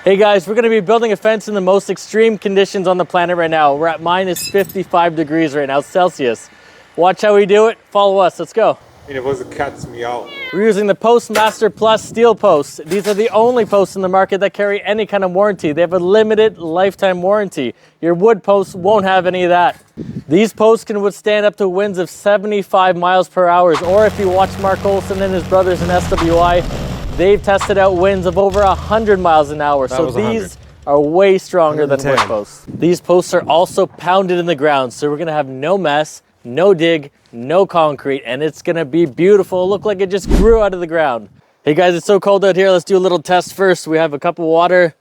Hey guys, we're gonna be building a fence in the most extreme conditions on the planet right now. We're at minus 55 degrees right now, Celsius. Watch how we do it, follow us, let's go. And it was a cat's meow. We're using the PostMaster Plus steel posts. These are the only posts in the market that carry any kind of warranty. They have a limited lifetime warranty. Your wood posts won't have any of that. These posts can withstand up to winds of 75 miles per hour, or if you watch Mark Olson and his brothers in SWI, they've tested out winds of over 100 miles an hour. So these are way stronger than wood posts. These posts are also pounded in the ground, so we're gonna have no mess, no dig, no concrete, and it's gonna be beautiful. Look like it just grew out of the ground. Hey guys, it's so cold out here. Let's do a little test first. We have a cup of water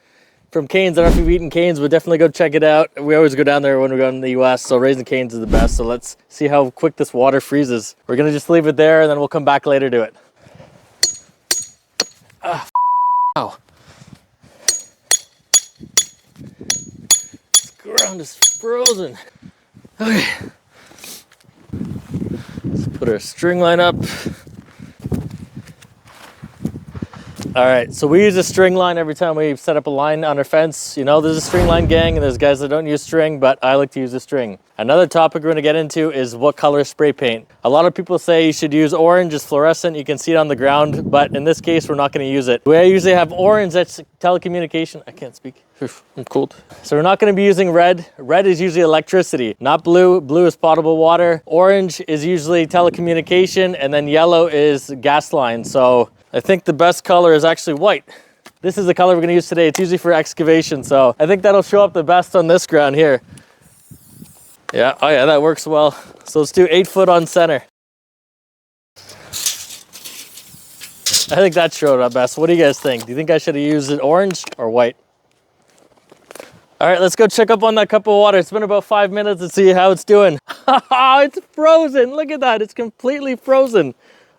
from Canes. I don't know if you've eaten Canes, but definitely go check it out. We always go down there when we go in the US, so Raising Canes is the best. So let's see how quick this water freezes. We're gonna just leave it there and then we'll come back later to it. Wow. This ground is frozen. Okay. Let's put our string line up. All right, so we use a string line every time we set up a line on our fence. You know, there's a string line gang and there's guys that don't use string, but I like to use a string. Another topic we're gonna get into is what color spray paint. A lot of people say you should use orange, it's fluorescent, you can see it on the ground, but in this case, we're not gonna use it. We usually have orange, that's telecommunication. I can't speak, I'm cold. So we're not gonna be using red. Red is usually electricity, not blue. Blue is potable water. Orange is usually telecommunication, and then yellow is gas line. So I think the best color is actually white. This is the color we're gonna use today. It's usually for excavation, so I think that'll show up the best on this ground here. Yeah, oh yeah, that works well. So let's do 8 foot on center. I think that showed up best. What do you guys think? Do you think I should have used it orange or white? All right, let's go check up on that cup of water. It's been about 5 minutes to see how it's doing. It's frozen, look at that, it's completely frozen.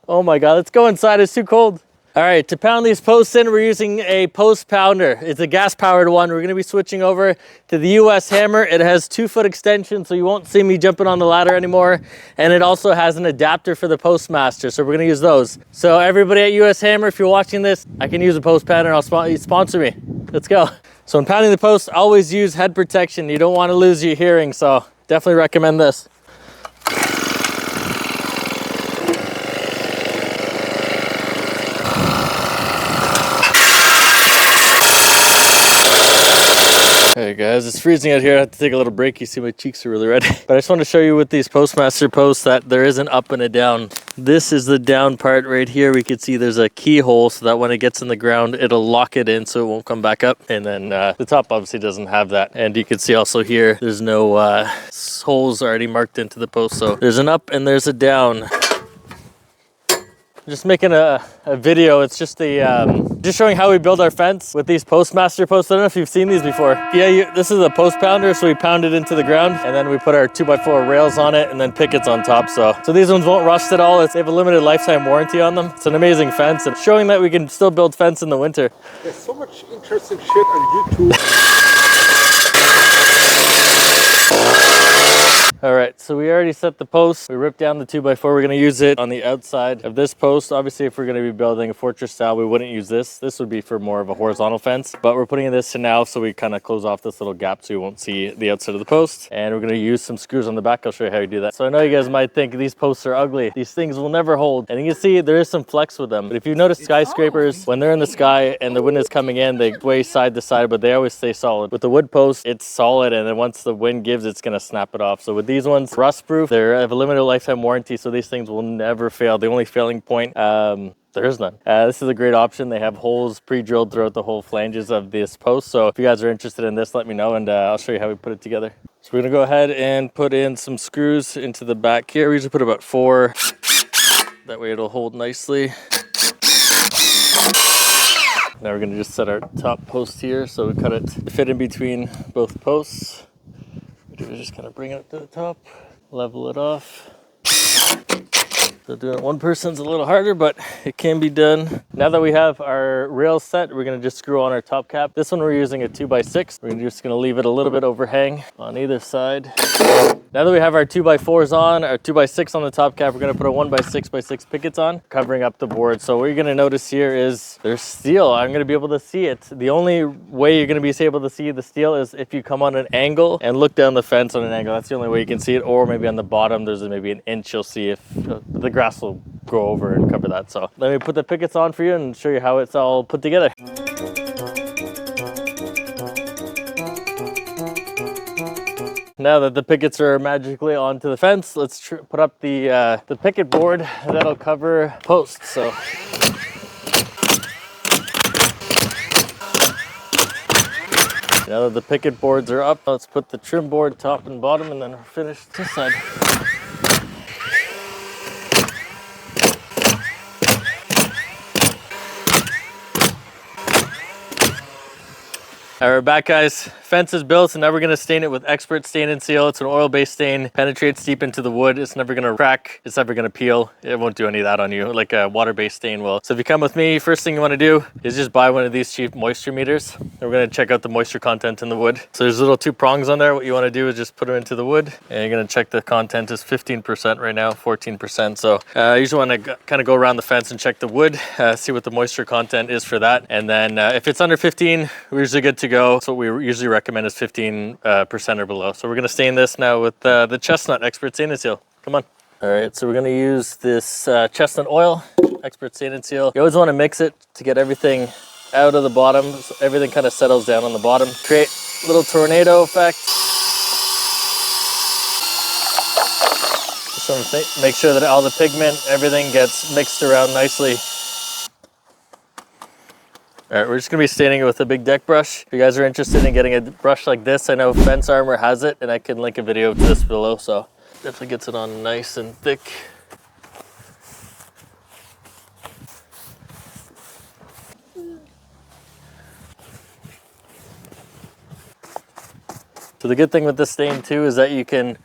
Oh my God, let's go inside, it's too cold. All right, to pound these posts in, we're using a post pounder. It's a gas powered one. We're gonna be switching over to the US hammer. It has 2 foot extension, so you won't see me jumping on the ladder anymore. And it also has an adapter for the PostMaster, so we're gonna use those. So everybody at US Hammer, if you're watching this, I can use a post pounder, sponsor me. Let's go. So when pounding the posts, always use head protection. You don't wanna lose your hearing, so definitely recommend this. Hey guys, it's freezing out here. I have to take a little break. You see my cheeks are really red. But I just want to show you with these PostMaster posts that there is an up and a down. This is the down part right here. We can see there's a keyhole so that when it gets in the ground, it'll lock it in so it won't come back up. And then the top obviously doesn't have that. And you can see also here, there's no holes already marked into the post. So there's an up and there's a down. Just making a video. It's just just showing how we build our fence with these PostMaster posts. I don't know if you've seen these before. Yeah, this is a post pounder, so we pound it into the ground and then we put our 2x4 rails on it and then pickets on top. So these ones won't rust at all. They have a limited lifetime warranty on them. It's an amazing fence and showing that we can still build fence in the winter. There's so much interesting shit on YouTube. All right, so we already set the post. We ripped down the 2x4. We're gonna use it on the outside of this post. Obviously, if we're gonna be building a fortress style, we wouldn't use this. This would be for more of a horizontal fence, but we're putting this to now so we kind of close off this little gap so you won't see the outside of the post. And we're gonna use some screws on the back. I'll show you how you do that. So I know you guys might think these posts are ugly. These things will never hold. And you can see there is some flex with them. But if you notice skyscrapers, when they're in the sky and the wind is coming in, they sway side to side, but they always stay solid. With the wood post, it's solid, and then once the wind gives, it's gonna snap it off. So with these ones, rust proof, they have a limited lifetime warranty, so these things will never fail. The only failing point, there is none. This is a great option. They have holes pre-drilled throughout the whole flanges of this post. So if you guys are interested in this, let me know and I'll show you how we put it together. So we're gonna go ahead and put in some screws into the back here. We usually put about 4. That way it'll hold nicely. Now we're gonna just set our top post here. So we cut it to fit in between both posts. What we do is just kind of bring it up to the top, level it off. So doing it one person's a little harder, but it can be done. Now that we have our rails set, we're gonna just screw on our top cap. This one we're using a 2x6. We're just gonna leave it a little bit overhang on either side. Now that we have our 2x4s on, our 2x6 on the top cap, we're gonna put a 1x6x6 pickets on, covering up the board. So what you're gonna notice here is there's steel. I'm gonna be able to see it. The only way you're gonna be able to see the steel is if you come on an angle and look down the fence on an angle. That's the only way you can see it. Or maybe on the bottom, there's maybe an inch you'll see if the grass will grow over and cover that. So let me put the pickets on for you and show you how it's all put together. Now that the pickets are magically onto the fence, let's put up the picket board that'll cover posts. So now that the picket boards are up, let's put the trim board top and bottom, and then we're finished this side. All right, we're back, guys. Fence is built, and now we're gonna stain it with Expert Stain and Seal. It's an oil-based stain, penetrates deep into the wood. It's never gonna crack, it's never gonna peel. It won't do any of that on you, like a water-based stain will. So if you come with me, first thing you wanna do is just buy one of these cheap moisture meters. And we're gonna check out the moisture content in the wood. So there's little 2 prongs on there. What you wanna do is just put them into the wood, and you're gonna check the content is 15% right now, 14%. So you usually wanna kind of go around the fence and check the wood, see what the moisture content is for that. And then if it's under 15, we're usually good to go. So what we usually recommend is 15% or below. So we're gonna stain this now with the Chestnut Expert Stain and Seal. Come on. All right, so we're gonna use this chestnut oil, Expert Stain and Seal. You always wanna mix it to get everything out of the bottom, so everything kind of settles down on the bottom. Create a little tornado effect. Just wanna make sure that all the pigment, everything gets mixed around nicely. All right, we're just gonna be staining it with a big deck brush. If you guys are interested in getting a brush like this, I know Fence Armor has it, and I can link a video to this below, so definitely gets it on nice and thick. So the good thing with this stain too is that you can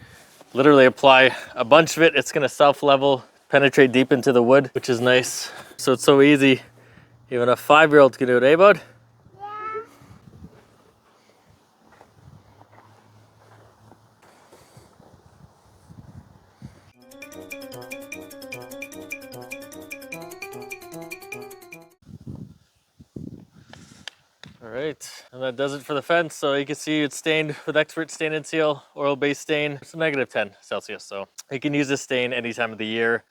literally apply a bunch of it. It's gonna self-level, penetrate deep into the wood, which is nice. So it's so easy. Even a 5-year-old can do it, eh, bud? All right, and that does it for the fence. So you can see it's stained with Expert Stain and Seal, oil-based stain. It's a -10 Celsius, so you can use this stain any time of the year.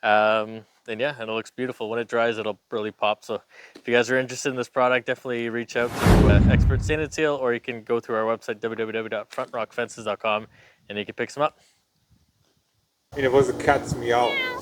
And yeah, and it looks beautiful. When it dries, it'll really pop. So if you guys are interested in this product, definitely reach out to Expert Stain and Seal, or you can go through our website, www.frontrockfences.com, and you can pick some up. And it was a cat's meow.